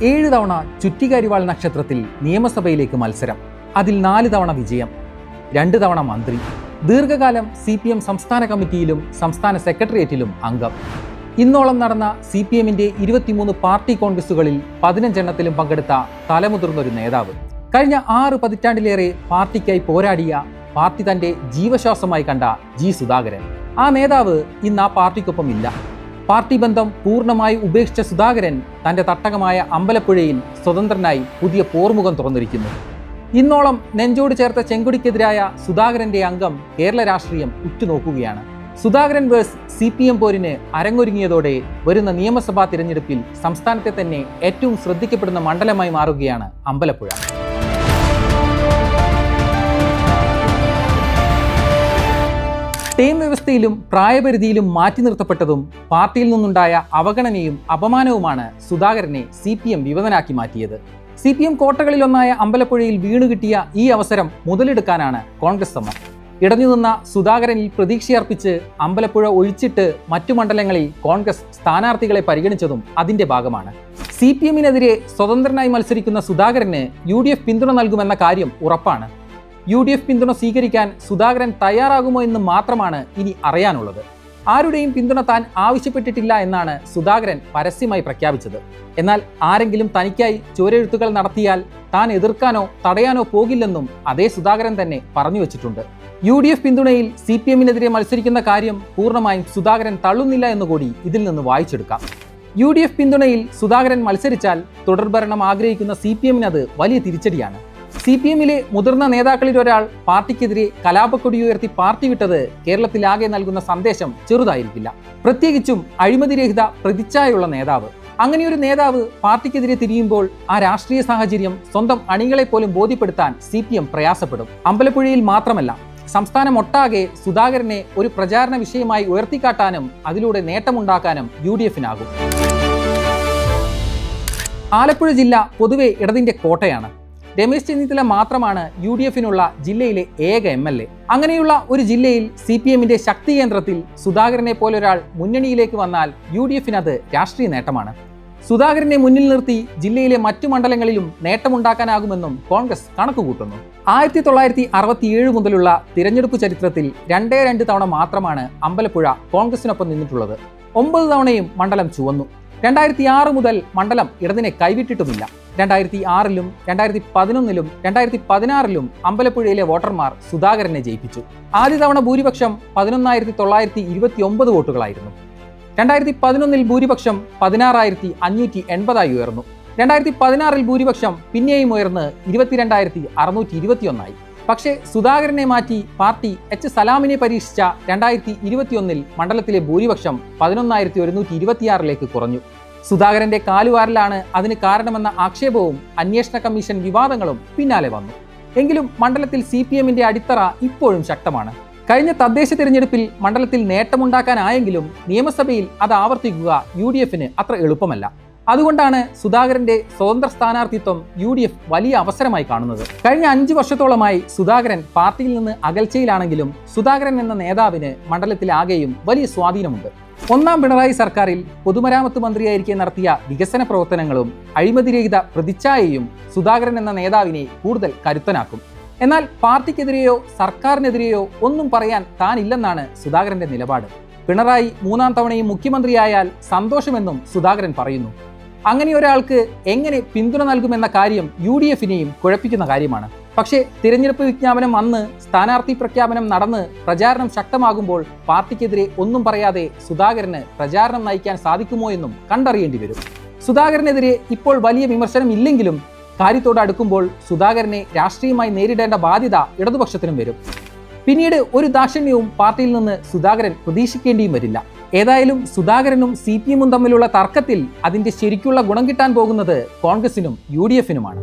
7 തവണ ചുറ്റികരിവാൾ നക്ഷത്രത്തിൽ നിയമസഭയിലേക്ക് മത്സരം, അതിൽ 4 തവണ വിജയം, 2 തവണ മന്ത്രി, ദീർഘകാലം CPM സംസ്ഥാന കമ്മിറ്റിയിലും സംസ്ഥാന സെക്രട്ടേറിയറ്റിലും അംഗം. ഇന്നോളം നടന്ന CPMന്റെ 23 പാർട്ടി കോൺഗ്രസുകളിൽ 15 എണ്ണത്തിലും പങ്കെടുത്ത തലമുതിർന്നൊരു നേതാവ്. കഴിഞ്ഞ 6 പതിറ്റാണ്ടിലേറെ പാർട്ടിക്കായി പോരാടിയ, പാർട്ടി തന്റെ ജീവശ്വാസമായി കണ്ട G. സുധാകരൻ. ആ നേതാവ് ഇന്ന് ആ പാർട്ടിക്കൊപ്പം ഇല്ല. പാർട്ടി ബന്ധം പൂർണ്ണമായി ഉപേക്ഷിച്ച സുധാകരൻ തന്റെ തട്ടകമായ അമ്പലപ്പുഴയിൽ സ്വതന്ത്രനായി പുതിയ പോർമുഖം തുറന്നിരിക്കുന്നു. ഇന്നോളം നെഞ്ചോട് ചേർത്ത ചെങ്കൊടിക്കെതിരായ സുധാകരന്റെ അംഗം കേരള രാഷ്ട്രീയം ഉറ്റുനോക്കുകയാണ്. സുധാകരൻ വേഴ്സ് CPM പോരിന് അരങ്ങൊരുങ്ങിയതോടെ വരുന്ന നിയമസഭാ തിരഞ്ഞെടുപ്പിൽ സംസ്ഥാനത്തെ തന്നെ ഏറ്റവും ശ്രദ്ധിക്കപ്പെടുന്ന മണ്ഡലമായി മാറുകയാണ് അമ്പലപ്പുഴ. ടേം വ്യവസ്ഥയിലും പ്രായപരിധിയിലും മാറ്റി നിർത്തപ്പെട്ടതും പാർട്ടിയിൽ നിന്നുണ്ടായ അവഗണനയും അപമാനവുമാണ് സുധാകരനെ CPM വിവദനാക്കി മാറ്റിയത്. CPM കോട്ടകളിലൊന്നായ അമ്പലപ്പുഴയിൽ വീണുകിട്ടിയ ഈ അവസരം മുതലെടുക്കാനാണ് കോൺഗ്രസ് ശ്രമം. ഇടഞ്ഞുനിന്ന സുധാകരനിൽ പ്രതീക്ഷയർപ്പിച്ച് അമ്പലപ്പുഴ ഒഴിച്ചിട്ട് മറ്റു മണ്ഡലങ്ങളിൽ കോൺഗ്രസ് സ്ഥാനാർത്ഥികളെ പരിഗണിച്ചതും അതിന്റെ ഭാഗമാണ്. CPMനെതിരെ സ്വതന്ത്രനായി മത്സരിക്കുന്ന സുധാകരന് UDF പിന്തുണ നൽകുമെന്ന കാര്യം ഉറപ്പാണ്. UDF പിന്തുണ സ്വീകരിക്കാൻ സുധാകരൻ തയ്യാറാകുമോ എന്ന് മാത്രമാണ് ഇനി അറിയാനുള്ളത്. ആരുടെയും പിന്തുണ താൻ ആവശ്യപ്പെട്ടിട്ടില്ല എന്നാണ് സുധാകരൻ പരസ്യമായി പ്രഖ്യാപിച്ചത്. എന്നാൽ ആരെങ്കിലും തനിക്കായി ചുവരെഴുത്തുകൾ നടത്തിയാൽ താൻ എതിർക്കാനോ തടയാനോ പോകില്ലെന്നും അതേ സുധാകരൻ തന്നെ പറഞ്ഞു വെച്ചിട്ടുണ്ട്. UDF പിന്തുണയിൽ CPMനെതിരെ മത്സരിക്കുന്ന കാര്യം പൂർണ്ണമായും സുധാകരൻ തള്ളുന്നില്ല എന്നുകൂടി ഇതിൽ നിന്ന് വായിച്ചെടുക്കാം. UDF പിന്തുണയിൽ സുധാകരൻ മത്സരിച്ചാൽ തുടർഭരണം ആഗ്രഹിക്കുന്ന CPMനത് വലിയ തിരിച്ചടിയാണ്. CPMലെ മുതിർന്ന നേതാക്കളിൽ ഒരാൾ പാർട്ടിക്കെതിരെ കലാപക്കൊടിയുയർത്തി പാർട്ടി വിട്ടത് കേരളത്തിലാകെ നൽകുന്ന സന്ദേശം ചെറുതായിരിക്കില്ല. പ്രത്യേകിച്ചും അഴിമതിരഹിത പ്രതിച്ഛായുള്ള നേതാവ്. അങ്ങനെയൊരു നേതാവ് പാർട്ടിക്കെതിരെ തിരിയുമ്പോൾ ആ രാഷ്ട്രീയ സാഹചര്യം സ്വന്തം അണികളെ പോലും ബോധ്യപ്പെടുത്താൻ CPM പ്രയാസപ്പെടും. അമ്പലപ്പുഴയിൽ മാത്രമല്ല, സംസ്ഥാനമൊട്ടാകെ സുധാകരനെ ഒരു പ്രചാരണ വിഷയമായി ഉയർത്തിക്കാട്ടാനും അതിലൂടെ നേട്ടമുണ്ടാക്കാനും UDFനാകും. ആലപ്പുഴ ജില്ല പൊതുവെ ഇടതിന്റെ കോട്ടയാണ്. രമേശ് ചെന്നിത്തല മാത്രമാണ് UDFനുള്ള ജില്ലയിലെ ഏക MLA. അങ്ങനെയുള്ള ഒരു ജില്ലയിൽ CPMന്റെ ശക്തി കേന്ദ്രത്തിൽ സുധാകരനെ പോലൊരാൾ മുന്നണിയിലേക്ക് വന്നാൽ UDFനത് രാഷ്ട്രീയ നേട്ടമാണ്. സുധാകരനെ മുന്നിൽ നിർത്തി ജില്ലയിലെ മറ്റു മണ്ഡലങ്ങളിലും നേട്ടമുണ്ടാക്കാനാകുമെന്നും കോൺഗ്രസ് കണക്കുകൂട്ടുന്നു. 1967 മുതലുള്ള തിരഞ്ഞെടുപ്പ് ചരിത്രത്തിൽ 2 തവണ മാത്രമാണ് അമ്പലപ്പുഴ കോൺഗ്രസിനൊപ്പം നിന്നിട്ടുള്ളത്. 9 തവണയും മണ്ഡലം ചുവന്നു. 2006 മുതൽ മണ്ഡലം ഇടതിനെ കൈവിട്ടിട്ടുമില്ല. 2006ലും 2011ലും 2016ലും അമ്പലപ്പുഴയിലെ വോട്ടർമാർ സുധാകരനെ ജയിപ്പിച്ചു. ആദ്യ തവണ ഭൂരിപക്ഷം 11,929 വോട്ടുകളായിരുന്നു. 2011ൽ ഭൂരിപക്ഷം 16,580 ഉയർന്നു. 2016ൽ ഭൂരിപക്ഷം പിന്നെയും ഉയർന്ന് 22,621. പക്ഷേ സുധാകരനെ മാറ്റി പാർട്ടി H. സലാമിനെ പരീക്ഷിച്ച 2021ൽ മണ്ഡലത്തിലെ ഭൂരിപക്ഷം 11,126 കുറഞ്ഞു. സുധാകരന്റെ കാലുവാരലാണ് അതിന് കാരണമെന്ന ആക്ഷേപവും അന്വേഷണ കമ്മീഷൻ വിവാദങ്ങളും പിന്നാലെ വന്നു. എങ്കിലും മണ്ഡലത്തിൽ CPMന്റെ അടിത്തറ ഇപ്പോഴും ശക്തമാണ്. കഴിഞ്ഞ തദ്ദേശ തിരഞ്ഞെടുപ്പിൽ മണ്ഡലത്തിൽ നേട്ടമുണ്ടാക്കാനായെങ്കിലും നിയമസഭയിൽ അത് ആവർത്തിക്കുക UDFന് അത്ര എളുപ്പമല്ല. അതുകൊണ്ടാണ് സുധാകരന്റെ സ്വതന്ത്ര സ്ഥാനാർത്ഥിത്വം UDF വലിയ അവസരമായി കാണുന്നത്. കഴിഞ്ഞ 5 വർഷത്തോളമായി സുധാകരൻ പാർട്ടിയിൽ നിന്ന് അകൽച്ചയിലാണെങ്കിലും സുധാകരൻ എന്ന നേതാവിന് മണ്ഡലത്തിലാകെയും വലിയ സ്വാധീനമുണ്ട്. 1ാം പിണറായി സർക്കാരിൽ പൊതുമരാമത്ത് മന്ത്രിയായിരിക്കെ നടത്തിയ വികസന പ്രവർത്തനങ്ങളും അഴിമതിരഹിത പ്രതിച്ഛായയും സുധാകരൻ എന്ന നേതാവിനെ കൂടുതൽ കരുത്തനാക്കും. എന്നാൽ പാർട്ടിക്കെതിരെയോ സർക്കാരിനെതിരെയോ ഒന്നും പറയാൻ താനില്ലെന്നാണ് സുധാകരന്റെ നിലപാട്. പിണറായി 3ാം തവണയും മുഖ്യമന്ത്രിയായാൽ സന്തോഷമെന്നും സുധാകരൻ പറയുന്നു. അങ്ങനെ ഒരാൾക്ക് എങ്ങനെ പിന്തുണ നൽകുമെന്ന കാര്യം UDFനെയും കുഴപ്പിക്കുന്ന കാര്യമാണ്. പക്ഷേ തിരഞ്ഞെടുപ്പ് വിജ്ഞാപനം വന്ന് സ്ഥാനാർത്ഥി പ്രഖ്യാപനം നടന്ന് പ്രചാരണം ശക്തമാകുമ്പോൾ പാർട്ടിക്കെതിരെ ഒന്നും പറയാതെ സുധാകരന് പ്രചാരണം നയിക്കാൻ സാധിക്കുമോ എന്നും കണ്ടറിയേണ്ടി വരും. സുധാകരനെതിരെ ഇപ്പോൾ വലിയ വിമർശനം ഇല്ലെങ്കിലും കാര്യത്തോട് അടുക്കുമ്പോൾ സുധാകരനെ രാഷ്ട്രീയമായി നേരിടേണ്ട ബാധ്യത ഇടതുപക്ഷത്തിനും വരും. പിന്നീട് ഒരു ദാക്ഷിണ്യവും പാർട്ടിയിൽ നിന്ന് സുധാകരൻ പ്രതീക്ഷിക്കേണ്ടിയും വരില്ല. ഏതായാലും സുധാകരനും CPMും തമ്മിലുള്ള തർക്കത്തിൽ അതിന്റെ ശരിക്കുള്ള ഗുണം കിട്ടാൻ പോകുന്നത് കോൺഗ്രസിനും UDFനുമാണ്.